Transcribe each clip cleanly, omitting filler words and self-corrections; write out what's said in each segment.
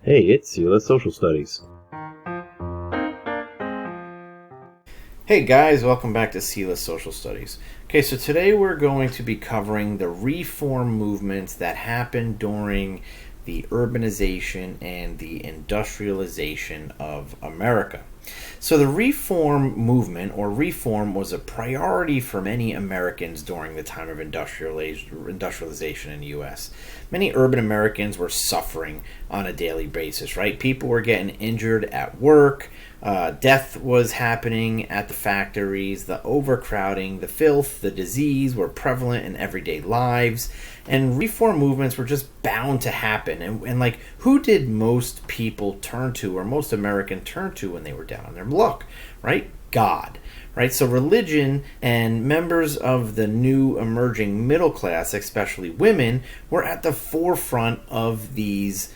Hey, it's Sela Social Studies. Hey guys, welcome back to Sela Social Studies. Okay, so today we're going to be covering the reform movements that happened during the urbanization and the industrialization of America. So the reform movement, or reform, was a priority for many Americans during the time of industrialization in the U.S. Many urban Americans were suffering on a daily basis, right? People were getting injured at work. Death was happening at the factories. The overcrowding, the filth, the disease were prevalent in everyday lives. And reform movements were just bound to happen. And like, who did most people turn to, or most Americans turn to when they were down on their luck, right? God, right? So religion and members of the new emerging middle class, especially women, were at the forefront of these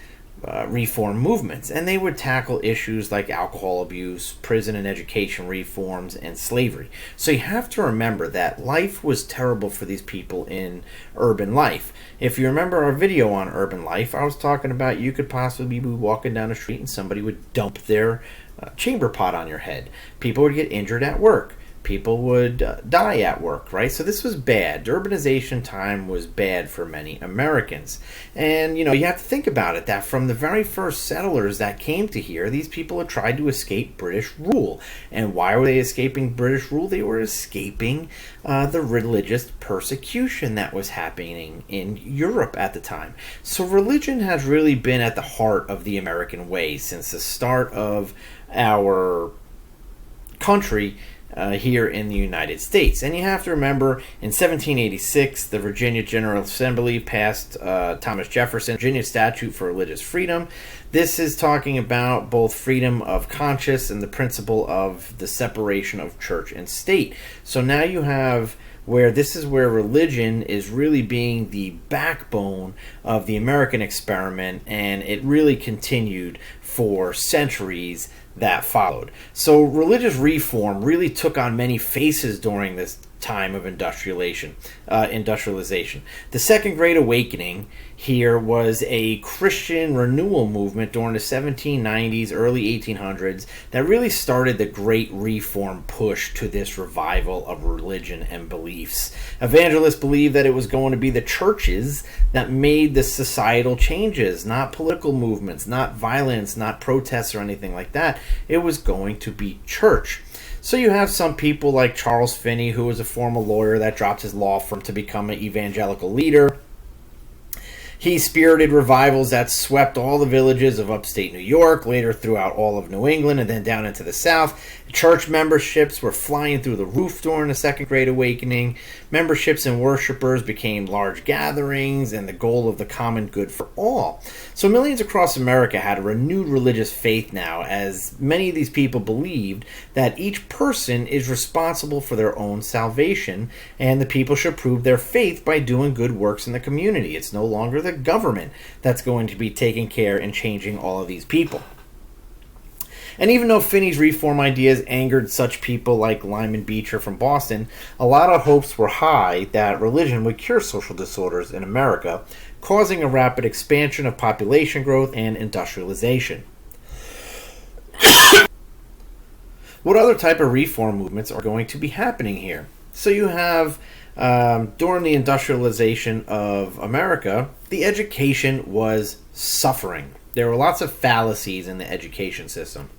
reform movements, and they would tackle issues like alcohol abuse, prison and education reforms, and slavery. So you have to remember that life was terrible for these people in urban life. If you remember our video on urban life, I was talking about you could possibly be walking down the street and somebody would dump their chamber pot on your head. People would get injured at work. People would die at work, right? So this was bad. Urbanization time was bad for many Americans. And, you have to think about it, that from the very first settlers that came to here, these people had tried to escape British rule. And why were they escaping British rule? They were escaping the religious persecution that was happening in Europe at the time. So religion has really been at the heart of the American way since the start of our country here in the United States. And you have to remember, in 1786, the Virginia General Assembly passed Thomas Jefferson's Virginia Statute for Religious Freedom. This is talking about both freedom of conscience and the principle of the separation of church and state. So now you have this is where religion is really being the backbone of the American experiment, and it really continued for centuries that followed. So religious reform really took on many faces during this time of industrialization. The Second Great Awakening here was a Christian renewal movement during the 1790s, early 1800s that really started the great reform push to this revival of religion and beliefs. Evangelists believed that it was going to be the churches that made the societal changes, not political movements, not violence, not protests or anything like that. It was going to be church. So you have some people like Charles Finney, who was a former lawyer that dropped his law firm to become an evangelical leader. He spearheaded revivals that swept all the villages of upstate New York, later throughout all of New England, and then down into the South. Church memberships were flying through the roof during the Second Great Awakening. Memberships and worshipers became large gatherings and the goal of the common good for all. So millions across America had a renewed religious faith now, as many of these people believed that each person is responsible for their own salvation, and the people should prove their faith by doing good works in the community. It's no longer the government that's going to be taking care and changing all of these people. And even though Finney's reform ideas angered such people like Lyman Beecher from Boston, a lot of hopes were high that religion would cure social disorders in America, causing a rapid expansion of population growth and industrialization. What other type of reform movements are going to be happening here? So you have, during the industrialization of America, the education was suffering. There were lots of fallacies in the education system.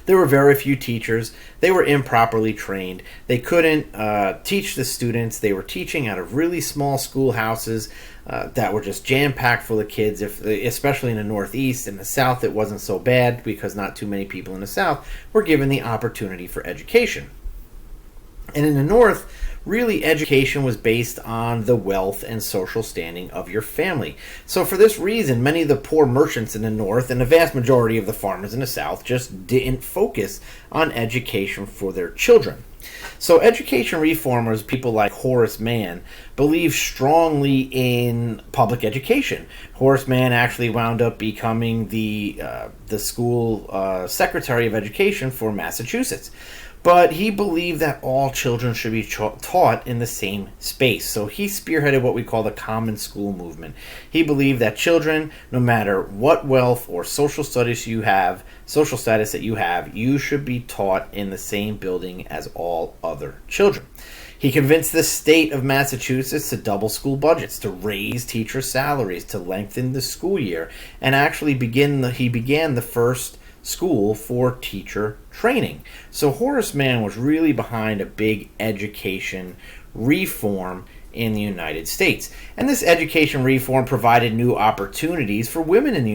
There were very few teachers. They were improperly trained. They couldn't teach the students. They were teaching out of really small schoolhouses that were just jam-packed full of kids, especially in the Northeast. In the South, it wasn't so bad because not too many people in the South were given the opportunity for education. And in the North, really education was based on the wealth and social standing of your family. So for this reason, many of the poor merchants in the North and the vast majority of the farmers in the South just didn't focus on education for their children. So education reformers, people like Horace Mann, believed strongly in public education. Horace Mann actually wound up becoming the school secretary of education for Massachusetts. But he believed that all children should be taught in the same space. So he spearheaded what we call the common school movement. He believed that children, no matter what wealth or social status that you have, you should be taught in the same building as all other children. He convinced the state of Massachusetts to double school budgets, to raise teacher salaries, to lengthen the school year, and actually he began the first school for teacher training. So Horace Mann was really behind a big education reform in the United States. And this education reform provided new opportunities for women in the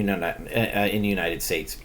United States.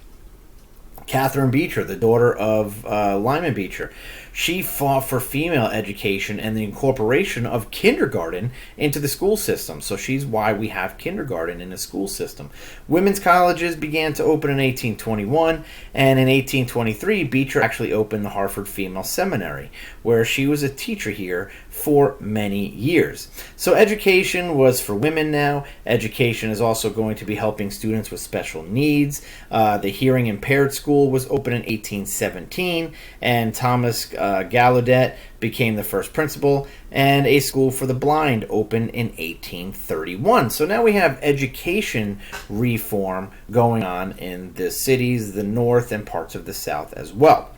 Catherine Beecher, the daughter of Lyman Beecher, she fought for female education and the incorporation of kindergarten into the school system. So she's why we have kindergarten in the school system. Women's colleges began to open in 1821, and in 1823, Beecher actually opened the Harvard Female Seminary, where she was a teacher here for many years. So education was for women now. Education is also going to be helping students with special needs. The hearing impaired school was open in 1817, and Thomas Gallaudet became the first principal, and a school for the blind opened in 1831. So now we have education reform going on in the cities, the north, and parts of the south as well.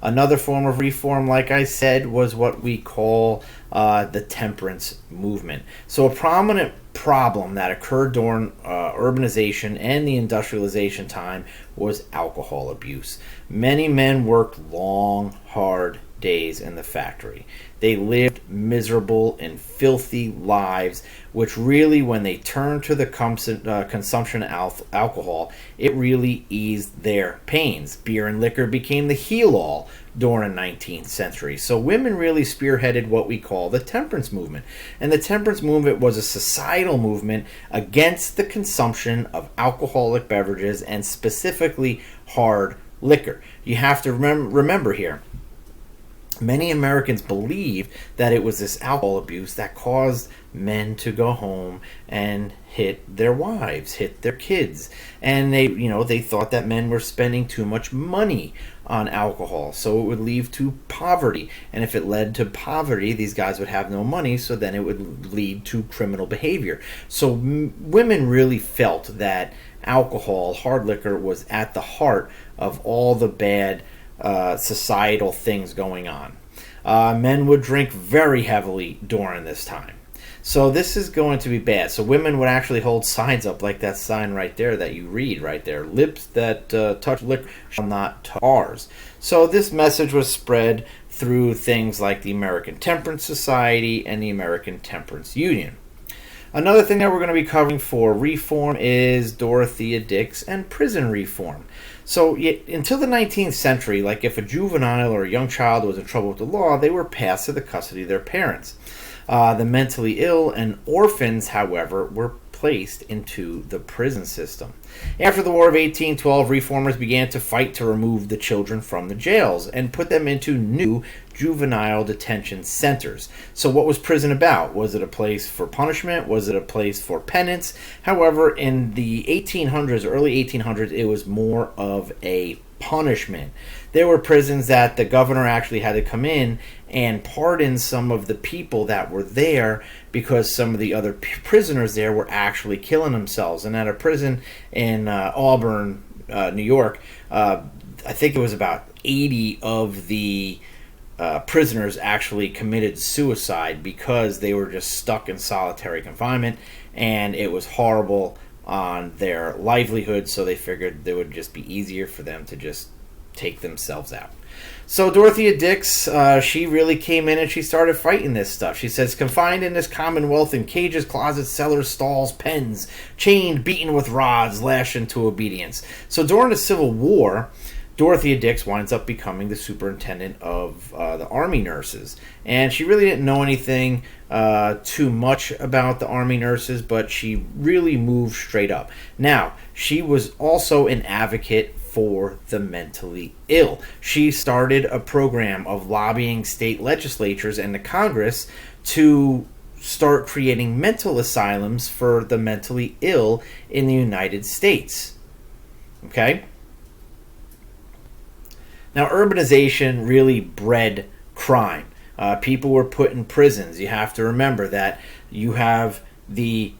Another form of reform, like I said, was what we call the Temperance Movement. So a prominent problem that occurred during urbanization and the industrialization time was alcohol abuse. Many men worked long, hard days in the factory. They lived miserable and filthy lives, which really, when they turned to the consumption of alcohol, it really eased their pains. Beer and liquor became the heal-all during the 19th century. So women really spearheaded what we call the Temperance Movement. And the Temperance Movement was a societal movement against the consumption of alcoholic beverages, and specifically hard liquor. You have to remember here, many Americans believed that it was this alcohol abuse that caused men to go home and hit their wives, hit their kids. And they thought that men were spending too much money on alcohol, so it would lead to poverty. And if it led to poverty, these guys would have no money, so then it would lead to criminal behavior. So women really felt that alcohol, hard liquor, was at the heart of all the bad societal things going on. Men would drink very heavily during this time. So this is going to be bad. So women would actually hold signs up like that sign right there that you read right there. Lips that touch liquor shall not touch ours. So this message was spread through things like the American Temperance Society and the American Temperance Union. Another thing that we're going to be covering for reform is Dorothea Dix and prison reform. So until the 19th century, like if a juvenile or a young child was in trouble with the law, they were passed to the custody of their parents. The mentally ill and orphans, however, were placed into the prison system. After the War of 1812, reformers began to fight to remove the children from the jails and put them into new juvenile detention centers. So what was prison about? Was it a place for punishment? Was it a place for penance? However, in the 1800s, early 1800s, it was more of a punishment. There were prisons that the governor actually had to come in and pardon some of the people that were there, because some of the other prisoners there were actually killing themselves. And at a prison in Auburn, New York, I think it was about 80 of the prisoners actually committed suicide because they were just stuck in solitary confinement, and it was horrible on their livelihood, so they figured it would just be easier for them to just take themselves out. So Dorothea Dix, she really came in and she started fighting this stuff. She says, confined in this commonwealth in cages, closets, cellars, stalls, pens, chained, beaten with rods, lashed into obedience. So during the Civil War, Dorothea Dix winds up becoming the superintendent of the Army nurses. And she really didn't know anything too much about the Army nurses, but she really moved straight up. Now, she was also an advocate for the mentally ill. She started a program of lobbying state legislatures and the Congress to start creating mental asylums for the mentally ill in the United States. Okay? Now, urbanization really bred crime. People were put in prisons. You have to remember that you have the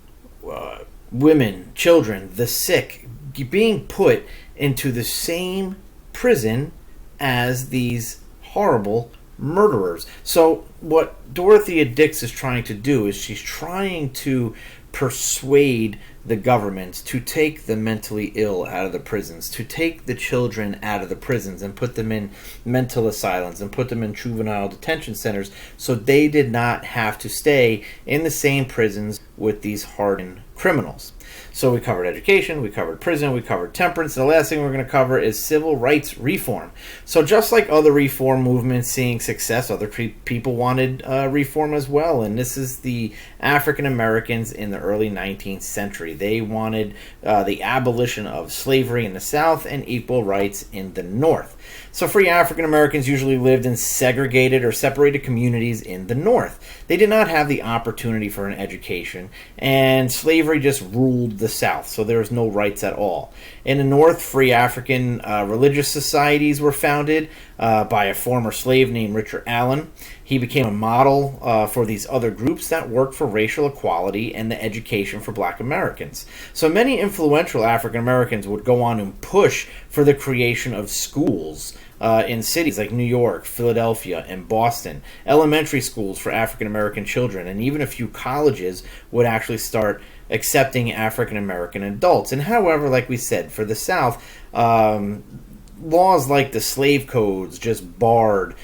women, children, the sick being put into the same prison as these horrible murderers. So what Dorothea Dix is trying to do is she's trying to persuade the government to take the mentally ill out of the prisons, to take the children out of the prisons and put them in mental asylums and put them in juvenile detention centers so they did not have to stay in the same prisons with these hardened criminals. So we covered education, we covered prison, we covered temperance. The last thing we're going to cover is civil rights reform. So just like other reform movements seeing success, other people wanted reform as well. And this is the African Americans in the early 19th century. They wanted the abolition of slavery in the South and equal rights in the North. So free African Americans usually lived in segregated or separated communities in the North. They did not have the opportunity for an education, and slavery just ruled the South, so there was no rights at all. In the North, free African religious societies were founded by a former slave named Richard Allen. He became a model for these other groups that worked for racial equality and the education for black Americans. So many influential African Americans would go on and push for the creation of schools in cities like New York, Philadelphia, and Boston, elementary schools for African American children, and even a few colleges would actually start accepting African American adults. And however, like we said, for the South, laws like the slave codes just barred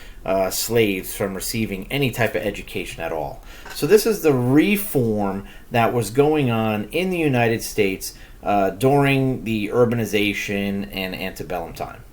slaves from receiving any type of education at all. So this is the reform that was going on in the United States during the urbanization and antebellum time.